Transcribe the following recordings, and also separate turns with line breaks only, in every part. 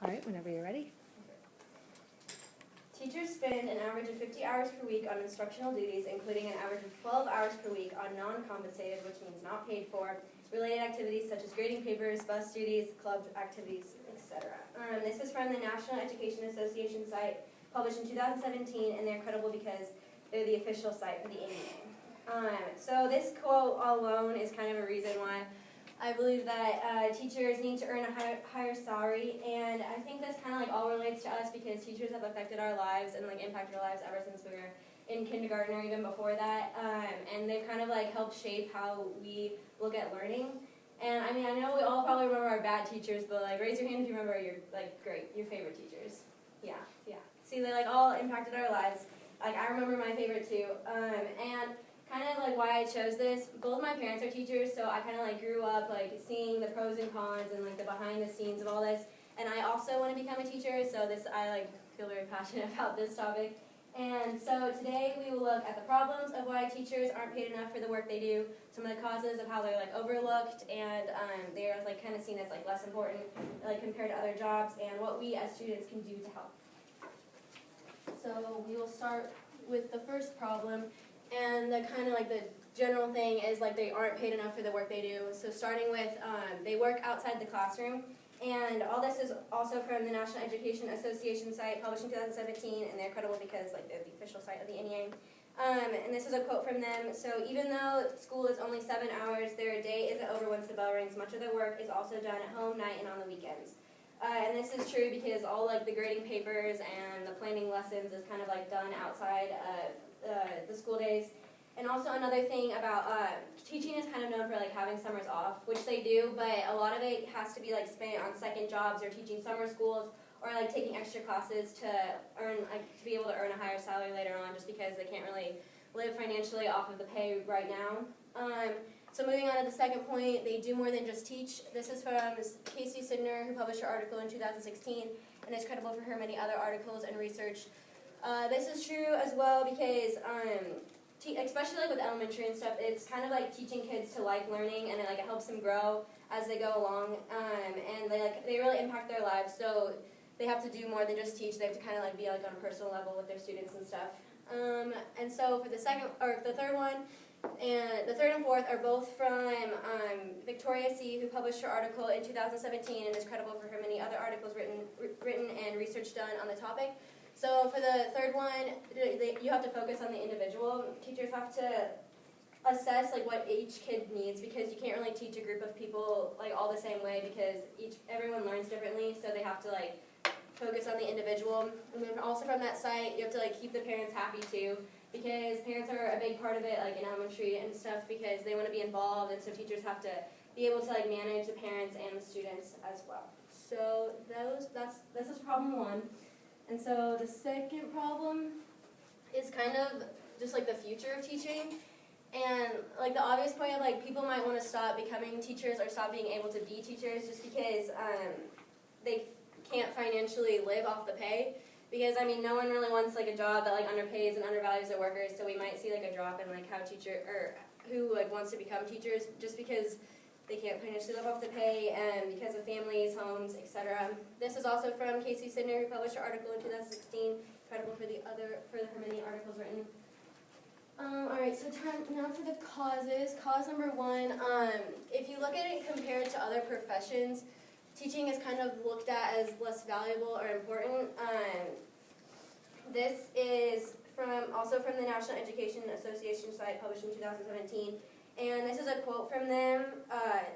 All right, whenever you're ready.
Teachers spend an average of 50 hours per week on instructional duties, including an average of 12 hours per week on non-compensated, which means not paid for, related activities such as grading papers, bus duties, club activities, etc. This is from the National Education Association site, published in 2017, and they're credible because they're the official site for the ADA. So this quote alone is kind of a reason why I believe that teachers need to earn a higher salary, and I think this kind of like all relates to us because teachers have affected our lives and like impacted our lives ever since we were in kindergarten or even before that, and they've kind of like helped shape how we look at learning. And I mean, I know we all probably remember our bad teachers, but like raise your hand if you remember your your favorite teachers. Yeah. See, they like all impacted our lives. Like I remember my favorite too, and kind of like why I chose this, both my parents are teachers, so I kind of like grew up like seeing the pros and cons and like the behind the scenes of all this, and I also want to become a teacher, so I like feel very passionate about this topic. And so today we will look at the problems of why teachers aren't paid enough for the work they do, some of the causes of how they're like overlooked and they're like kind of seen as like less important like compared to other jobs, and what we as students can do to help. So we will start with the first problem. And the kind of like the general thing is like they aren't paid enough for the work they do. So starting with they work outside the classroom, and all this is also from the National Education Association site, published in 2017, and they're credible because like they're the official site of the NEA. And this is a quote from them. So even though school is only 7 hours, their day isn't over once the bell rings. Much of their work is also done at home, night, and on the weekends. And this is true because all like the grading papers and the planning lessons is kind of like done outside of the school days. And also another thing about teaching is kind of known for like having summers off, which they do, but a lot of it has to be like spent on second jobs or teaching summer schools or like taking extra classes to be able to earn a higher salary later on, just because they can't really live financially off of the pay right now. So moving on to the second point, they do more than just teach. This is from Casey Sidner, who published her article in 2016 and is credible for her many other articles and research. This is true as well because, especially like with elementary and stuff, it's kind of like teaching kids to like learning, and it helps them grow as they go along, and they really impact their lives. So they have to do more than just teach. They have to kind of like be like on a personal level with their students and stuff. And so for the third one, and the third and fourth are both from Victoria C., who published her article in 2017 and is credible for her many other articles written and research done on the topic. So for the third one, you have to focus on the individual. Teachers have to assess like what each kid needs, because you can't really teach a group of people like all the same way because everyone learns differently. So they have to like focus on the individual. And then also from that site, you have to like keep the parents happy too, because parents are a big part of it, like in elementary and stuff, because they want to be involved, and so teachers have to be able to like manage the parents and the students as well. So this is problem one. And so the second problem is kind of just like the future of teaching, and like the obvious point of like people might want to stop becoming teachers or stop being able to be teachers just because they can't financially live off the pay. Because I mean, no one really wants like a job that like underpays and undervalues their workers, so we might see like a drop in like who like wants to become teachers just because they can't financially live off the pay, and because of families, homes, etc. This is also from Casey Sidner, who published her article in 2016, credible for her many articles written. Alright, so now for the causes. Cause number one, if you look at it compared to other professions, teaching is kind of looked at as less valuable or important. This is also from the National Education Association site, published in 2017. And this is a quote from them.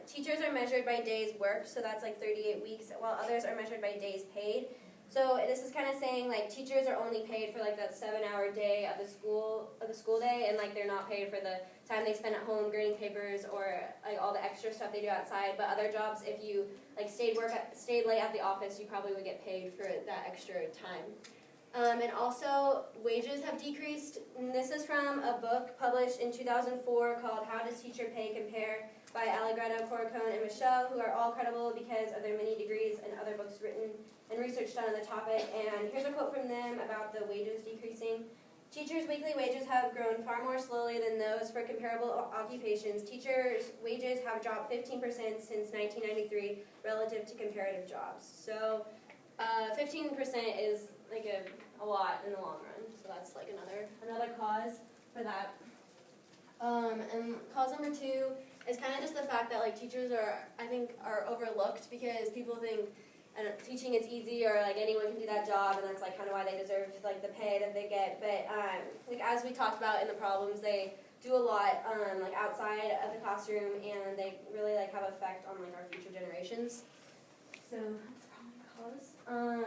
Teachers are measured by days worked, so that's like 38 weeks, while others are measured by days paid. So this is kind of saying like teachers are only paid for like that 7-hour day of the school day, and like they're not paid for the time they spend at home grading papers or like all the extra stuff they do outside. But other jobs, if you like stayed late at the office, you probably would get paid for that extra time. And also, wages have decreased. And this is from a book published in 2004 called How Does Teacher Pay Compare by Allegretto, Coracone, and Michelle, who are all credible because of their many degrees and other books written and research done on the topic. And here's a quote from them about the wages decreasing. Teachers' weekly wages have grown far more slowly than those for comparable occupations. Teachers' wages have dropped 15% since 1993 relative to comparative jobs. So 15% is like a lot in the long run, so that's like another cause for that. And cause number 2 is kind of just the fact that like teachers are overlooked because people think teaching is easy or like anyone can do that job, and that's like kind of why they deserve like the pay that they get. But like as we talked about in the problems, they do a lot like outside of the classroom, and they really like have effect on like our future generations. So that's problem cause.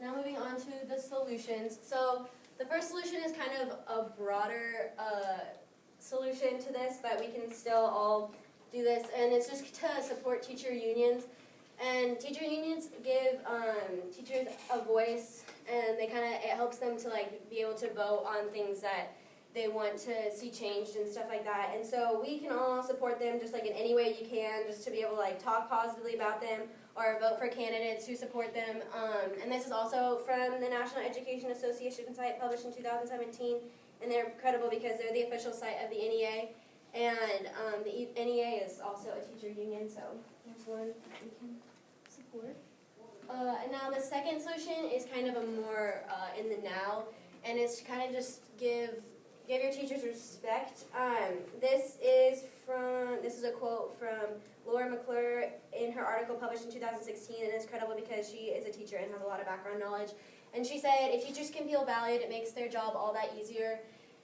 Now moving on to the solutions. So the first solution is kind of a broader solution to this, but we can still all do this, and it's just to support teacher unions. And teacher unions give teachers a voice, and it helps them to like be able to vote on things that they want to see changed and stuff like that. And so we can all support them just like in any way you can, just to be able to like talk positively about them or vote for candidates who support them. And this is also from the National Education Association site, published in 2017, and they're credible because they're the official site of the NEA. And the NEA is also a teacher union, so there's one that we can support. And now the second solution is kind of a more in the now, and it's kind of just give your teachers respect. This is a quote from Laura McClure in her article published in 2016, and it's credible because she is a teacher and has a lot of background knowledge. And she said, if teachers can feel valued, it makes their job all that easier.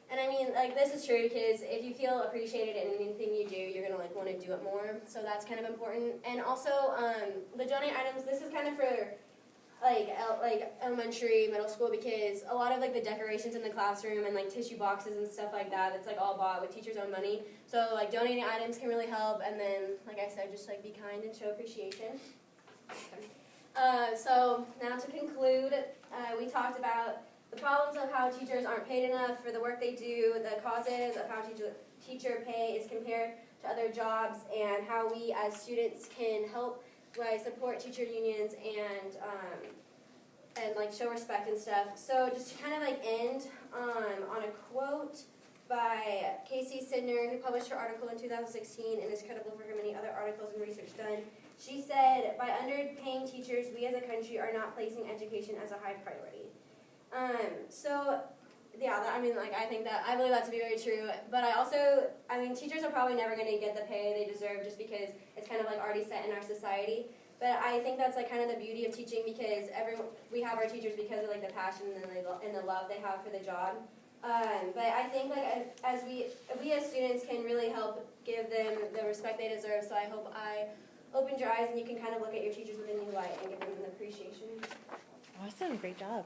And I mean, like, this is true because if you feel appreciated in anything you do, you're gonna like want to do it more. So that's kind of important. And also, the donate items. This is kind of for like elementary, middle school, because a lot of like the decorations in the classroom and like tissue boxes and stuff like that, it's like all bought with teachers' own money. So like donating items can really help. And then, like I said, just like be kind and show appreciation. So now to conclude, we talked about the problems of how teachers aren't paid enough for the work they do, the causes of how teacher pay is compared to other jobs, and how we as students can help by support teacher unions and like show respect and stuff. So just to kind of like end on a quote by Casey Sidner, who published her article in 2016 and is credible for her many other articles and research done. She said, by underpaying teachers, we as a country are not placing education as a high priority. So, yeah, I believe that to be very true. But teachers are probably never going to get the pay they deserve just because it's kind of like already set in our society. But I think that's like kind of the beauty of teaching, because we have our teachers because of like the passion and the love they have for the job. But I think like as we as students can really help give them the respect they deserve. So I hope I opened your eyes and you can kind of look at your teachers with a new light and give them an appreciation.
Awesome, great job.